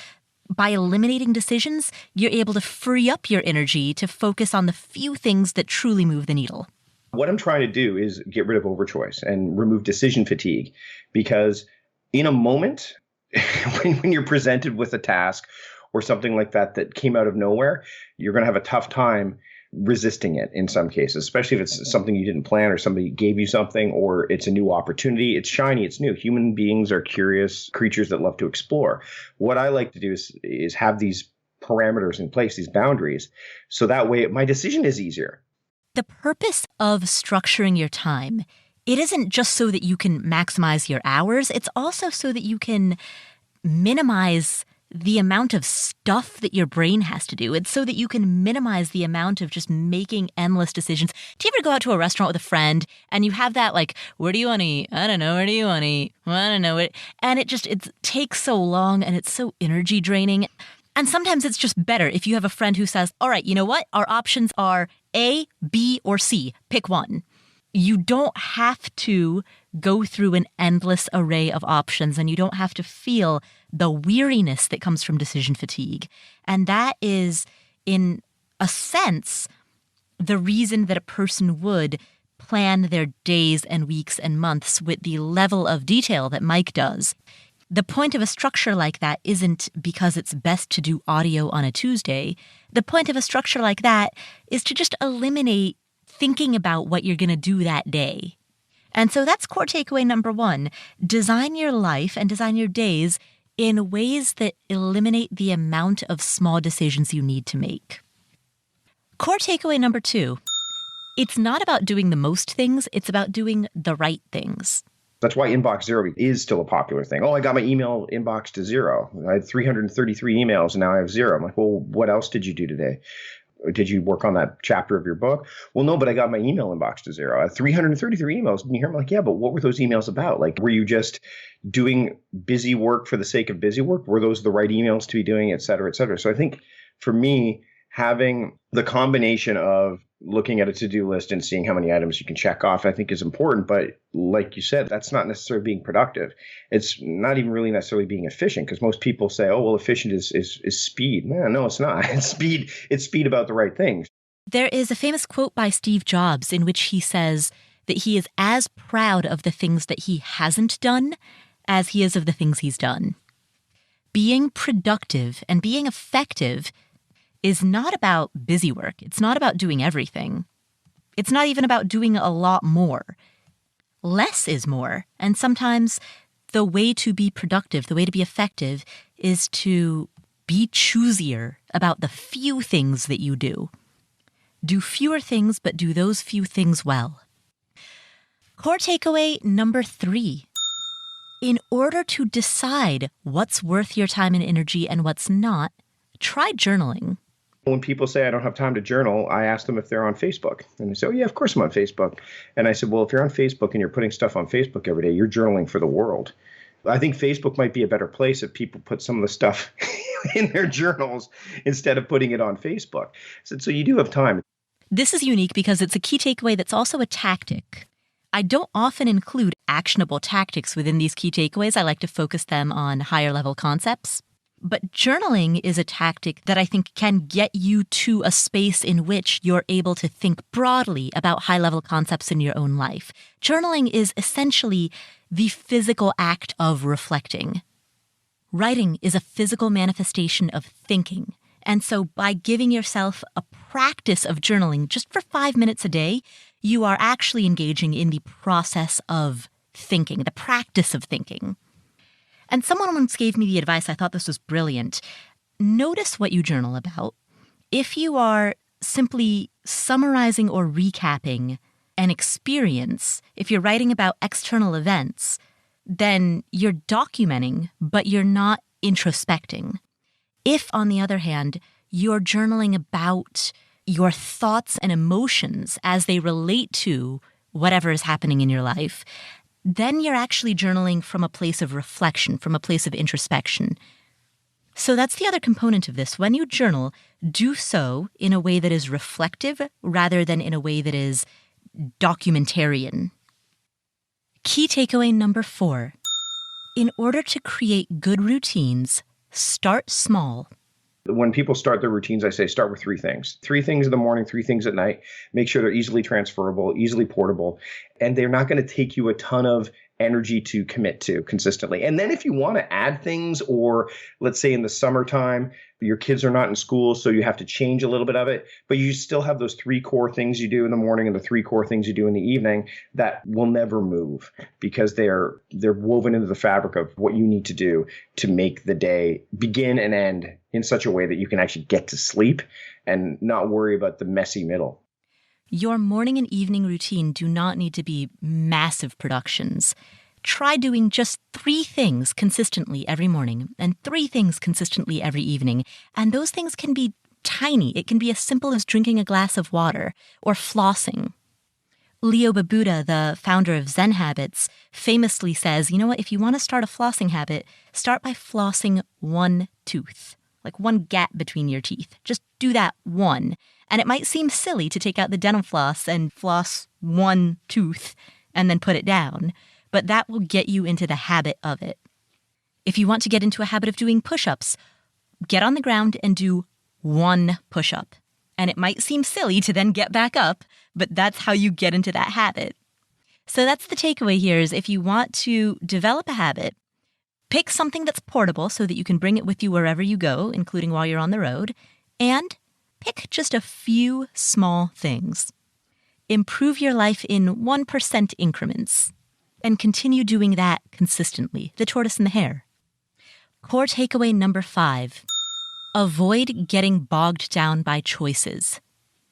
by eliminating decisions, you're able to free up your energy to focus on the few things that truly move the needle. What I'm trying to do is get rid of overchoice and remove decision fatigue, because in a moment, when you're presented with a task or something like that came out of nowhere, you're going to have a tough time resisting it in some cases, especially if it's something you didn't plan or somebody gave you something or it's a new opportunity. It's shiny, it's new. Human beings are curious creatures that love to explore. What I like to do is have these parameters in place, these boundaries, so that way my decision is easier. The purpose of structuring your time, it isn't just so that you can maximize your hours, it's also so that you can minimize the amount of stuff that your brain has to do. It's so that you can minimize the amount of just making endless decisions. Do you ever go out to a restaurant with a friend and you have that like, where do you want to eat? I don't know. Where do you want to eat? Well, I don't know. And it takes so long and it's so energy draining. And sometimes it's just better if you have a friend who says, all right, you know what? Our options are A, B, or C. Pick one. You don't have to go through an endless array of options, and you don't have to feel the weariness that comes from decision fatigue. And that is, in a sense, the reason that a person would plan their days and weeks and months with the level of detail that Mike does. The point of a structure like that isn't because it's best to do audio on a Tuesday. The point of a structure like that is to just eliminate thinking about what you're going to do that day. And so that's core takeaway number 1. Design your life and design your days in ways that eliminate the amount of small decisions you need to make. Core takeaway number 2. It's not about doing the most things, it's about doing the right things. That's why inbox zero is still a popular thing. Oh, I got my email inbox to zero. I had 333 emails and now I have zero. I'm like, well, what else did you do today? Did you work on that chapter of your book? Well, no, but I got my email inbox to zero. I had 333 emails. And you hear me like, yeah, but what were those emails about? Like, were you just doing busy work for the sake of busy work? Were those the right emails to be doing, et cetera, et cetera? So I think for me, having the combination of looking at a to-do list and seeing how many items you can check off, I think is important. But like you said, that's not necessarily being productive. It's not even really necessarily being efficient, because most people say, oh, well, efficient is speed. No, it's not. It's speed about the right things. There is a famous quote by Steve Jobs in which he says that he is as proud of the things that he hasn't done as he is of the things he's done. Being productive and being effective is not about busy work. It's not about doing everything. It's not even about doing a lot more. Less is more. And sometimes the way to be productive, the way to be effective, is to be choosier about the few things that you do. Do fewer things, but do those few things well. Core takeaway number 3. In order to decide what's worth your time and energy and what's not, try journaling. When people say I don't have time to journal, I ask them if they're on Facebook. And they say, oh, yeah, of course I'm on Facebook. And I said, well, if you're on Facebook and you're putting stuff on Facebook every day, you're journaling for the world. I think Facebook might be a better place if people put some of the stuff in their journals instead of putting it on Facebook. I said, so you do have time. This is unique because it's a key takeaway that's also a tactic. I don't often include actionable tactics within these key takeaways. I like to focus them on higher level concepts. But journaling is a tactic that I think can get you to a space in which you're able to think broadly about high-level concepts in your own life. Journaling is essentially the physical act of reflecting. Writing is a physical manifestation of thinking. And so by giving yourself a practice of journaling just for 5 minutes a day, you are actually engaging in the process of thinking, the practice of thinking. And someone once gave me the advice, I thought this was brilliant. Notice what you journal about. If you are simply summarizing or recapping an experience, if you're writing about external events, then you're documenting, but you're not introspecting. If, on the other hand, you're journaling about your thoughts and emotions as they relate to whatever is happening in your life, then you're actually journaling from a place of reflection, from a place of introspection. So that's the other component of this. When you journal, do so in a way that is reflective rather than in a way that is documentarian. Key takeaway number 4. In order to create good routines, start small. When people start their routines, I say start with 3 things. 3 things in the morning, 3 things at night. Make sure they're easily transferable, easily portable, and they're not going to take you a ton of energy to commit to consistently. And then if you want to add things, or let's say in the summertime, your kids are not in school, so you have to change a little bit of it, but you still have those 3 core things you do in the morning and the 3 core things you do in the evening that will never move, because they're woven into the fabric of what you need to do to make the day begin and end in such a way that you can actually get to sleep and not worry about the messy middle. Your morning and evening routine do not need to be massive productions. Try doing just 3 things consistently every morning and 3 things consistently every evening. And those things can be tiny. It can be as simple as drinking a glass of water or flossing. Leo Babauta, the founder of Zen Habits, famously says, you know what, if you want to start a flossing habit, start by flossing 1 tooth, like 1 gap between your teeth. Just do that 1. And it might seem silly to take out the dental floss and floss 1 tooth and then put it down. but that will get you into the habit of it. If you want to get into a habit of doing push-ups, get on the ground and do one push-up. And it might seem silly to then get back up, but that's how you get into that habit. So that's the takeaway here is if you want to develop a habit, pick something that's portable so that you can bring it with you wherever you go, including while you're on the road, and pick just a few small things. Improve your life in 1% increments and continue doing that consistently, the tortoise and the hare. Core takeaway number 5, avoid getting bogged down by choices.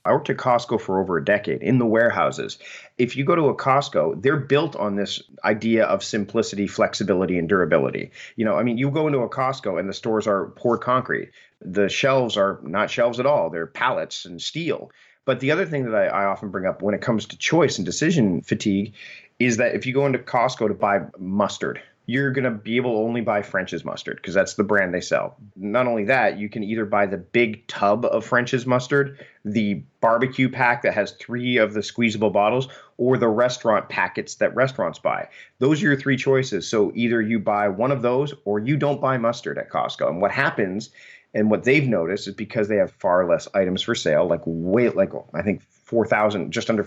I worked at Costco for over a decade in the warehouses. If you go to a Costco, they're built on this idea of simplicity, flexibility, and durability. You go into a Costco and the stores are poured concrete. The shelves are not shelves at all. They're pallets and steel. But the other thing that I often bring up when it comes to choice and decision fatigue is that if you go into Costco to buy mustard, you're going to be able to only buy French's mustard because that's the brand they sell. Not only that, you can either buy the big tub of French's mustard, the barbecue pack that has 3 of the squeezable bottles, or the restaurant packets that restaurants buy. Those are your 3 choices. So either you buy one of those or you don't buy mustard at Costco. And what happens, and what they've noticed, is because they have far less items for sale, I think 4,000, just under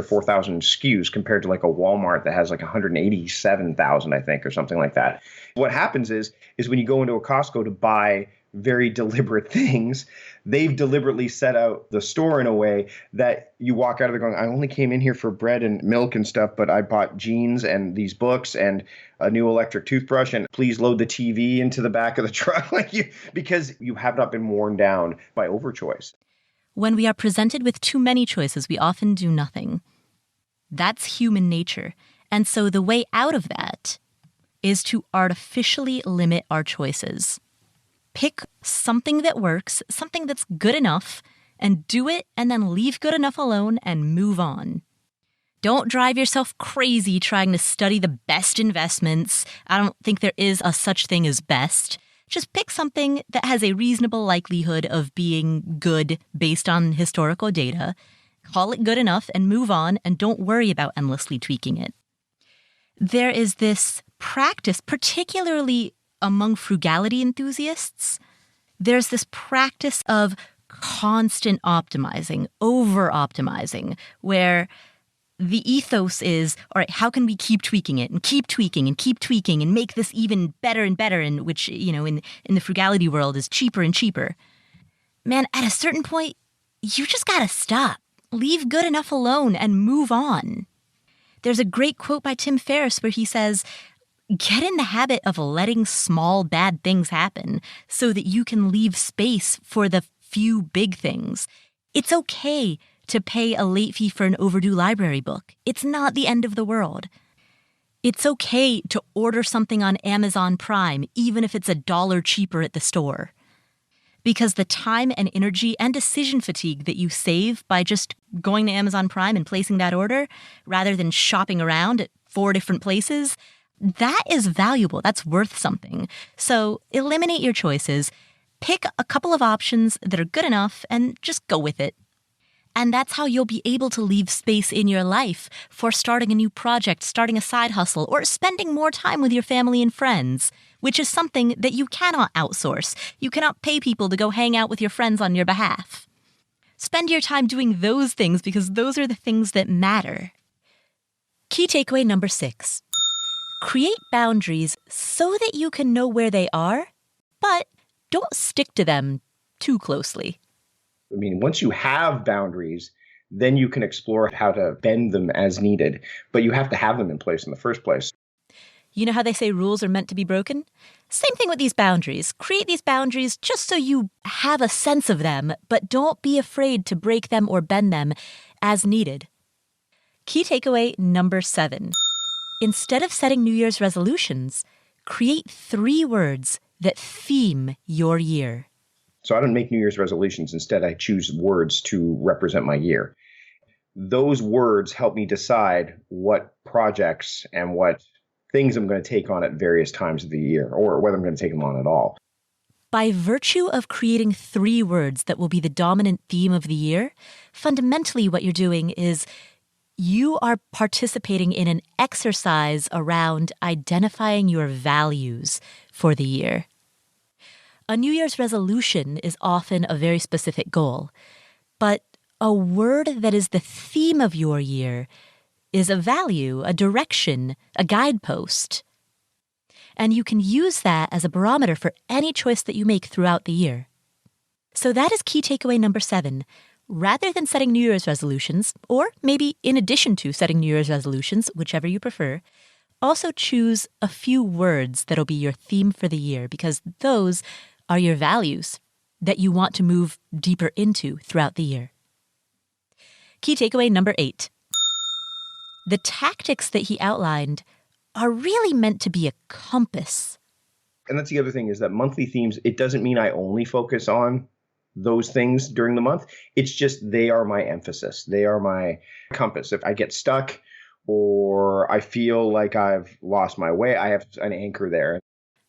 4,000 SKUs compared to like a Walmart that has like 187,000, I think, or something like that. What happens is when you go into a Costco to buy very deliberate things, they've deliberately set out the store in a way that you walk out of there going, I only came in here for bread and milk and stuff, but I bought jeans and these books and a new electric toothbrush, and please load the TV into the back of the truck because you have not been worn down by overchoice. When we are presented with too many choices, we often do nothing. That's human nature. And so the way out of that is to artificially limit our choices. Pick something that works, something that's good enough, and do it, and then leave good enough alone and move on. Don't drive yourself crazy trying to study the best investments. I don't think there is a such thing as best. Just pick something that has a reasonable likelihood of being good based on historical data, call it good enough, and move on, and don't worry about endlessly tweaking it. There is this practice, particularly among frugality enthusiasts, there's this practice of constant optimizing, over-optimizing, where the ethos is, all right, how can we keep tweaking it and keep tweaking and keep tweaking and make this even better and better, and which, in the frugality world is cheaper and cheaper. Man, at a certain point, you just gotta stop. Leave good enough alone and move on. There's a great quote by Tim Ferriss where he says, get in the habit of letting small bad things happen so that you can leave space for the few big things. It's okay to pay a late fee for an overdue library book. It's not the end of the world. It's okay to order something on Amazon Prime, even if it's $1 cheaper at the store. Because the time and energy and decision fatigue that you save by just going to Amazon Prime and placing that order, rather than shopping around at 4 different places, that is valuable. That's worth something. So eliminate your choices, pick a couple of options that are good enough, and just go with it. And that's how you'll be able to leave space in your life for starting a new project, starting a side hustle, or spending more time with your family and friends, which is something that you cannot outsource. You cannot pay people to go hang out with your friends on your behalf. Spend your time doing those things because those are the things that matter. Key takeaway number 6. Create boundaries so that you can know where they are, but don't stick to them too closely. Once you have boundaries, then you can explore how to bend them as needed, but you have to have them in place in the first place. You know how they say rules are meant to be broken? Same thing with these boundaries. Create these boundaries just so you have a sense of them, but don't be afraid to break them or bend them as needed. Key takeaway number 7. Instead of setting New Year's resolutions, create 3 words that theme your year. So I don't make New Year's resolutions. Instead, I choose words to represent my year. Those words help me decide what projects and what things I'm going to take on at various times of the year, or whether I'm going to take them on at all. By virtue of creating 3 words that will be the dominant theme of the year, fundamentally what you're doing is you are participating in an exercise around identifying your values for the year. A New Year's resolution is often a very specific goal, but a word that is the theme of your year is a value, a direction, a guidepost. And you can use that as a barometer for any choice that you make throughout the year. So that is key takeaway number 7. Rather than setting New Year's resolutions, or maybe in addition to setting New Year's resolutions, whichever you prefer, also choose a few words that'll be your theme for the year, because those are your values that you want to move deeper into throughout the year. Key takeaway number 8. The tactics that he outlined are really meant to be a compass. And that's the other thing, is that monthly themes, it doesn't mean I only focus on those things during the month. It's just they are my emphasis. They are my compass. If I get stuck or I feel like I've lost my way, I have an anchor there.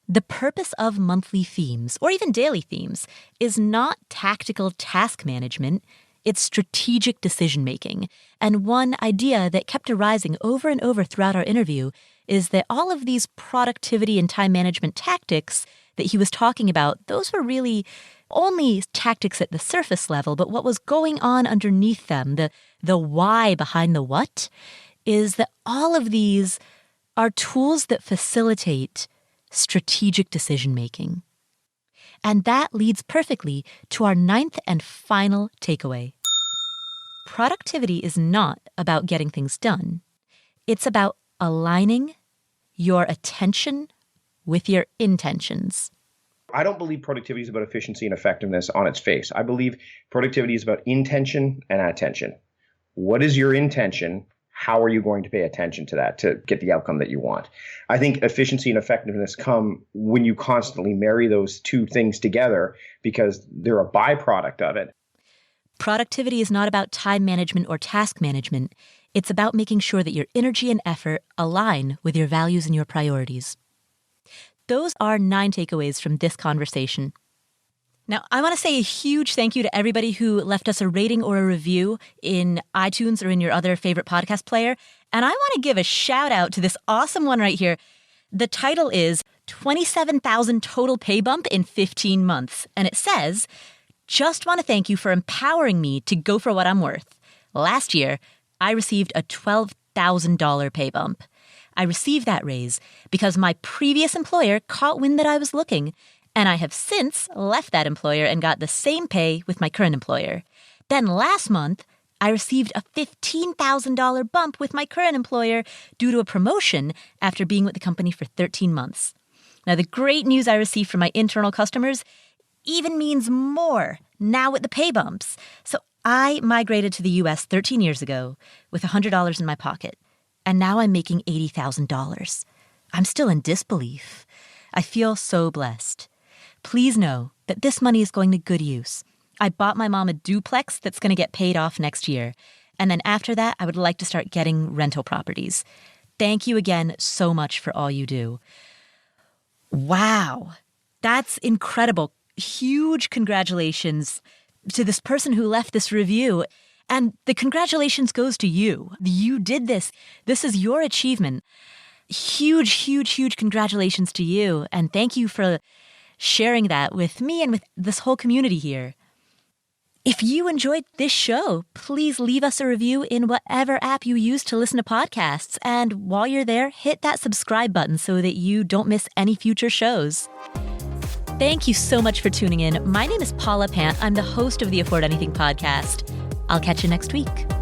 The purpose of monthly themes, or even daily themes, is not tactical task management. It's strategic decision-making. And one idea that kept arising over and over throughout our interview is that all of these productivity and time management tactics that he was talking about, those were really only tactics at the surface level, but what was going on underneath them, the why behind the what, is that all of these are tools that facilitate strategic decision-making. And that leads perfectly to our 9th and final takeaway. Productivity is not about getting things done. It's about aligning your attention with your intentions. I don't believe productivity is about efficiency and effectiveness on its face. I believe productivity is about intention and attention. What is your intention? How are you going to pay attention to that to get the outcome that you want? I think efficiency and effectiveness come when you constantly marry those two things together, because they're a byproduct of it. Productivity is not about time management or task management. It's about making sure that your energy and effort align with your values and your priorities. Those are 9 takeaways from this conversation. Now, I want to say a huge thank you to everybody who left us a rating or a review in iTunes or in your other favorite podcast player. And I want to give a shout out to this awesome one right here. The title is 27,000 Total Pay Bump in 15 Months. And it says, "Just want to thank you for empowering me to go for what I'm worth. Last year, I received a $12,000 pay bump. I received that raise because my previous employer caught wind that I was looking, and I have since left that employer and got the same pay with my current employer. Then last month, I received a $15,000 bump with my current employer due to a promotion after being with the company for 13 months. Now, the great news I received from my internal customers even means more now with the pay bumps. So I migrated to the U.S. 13 years ago with $100 in my pocket. And now I'm making $80,000. I'm still in disbelief. I feel so blessed. Please know that this money is going to good use. I bought my mom a duplex that's going to get paid off next year. And then after that, I would like to start getting rental properties. Thank you again so much for all you do." Wow, that's incredible. Huge congratulations to this person who left this review. And the congratulations goes to you. You did this. This is your achievement. Huge, huge, huge congratulations to you. And thank you for sharing that with me and with this whole community here. If you enjoyed this show, please leave us a review in whatever app you use to listen to podcasts. And while you're there, hit that subscribe button so that you don't miss any future shows. Thank you so much for tuning in. My name is Paula Pant. I'm the host of the Afford Anything podcast. I'll catch you next week.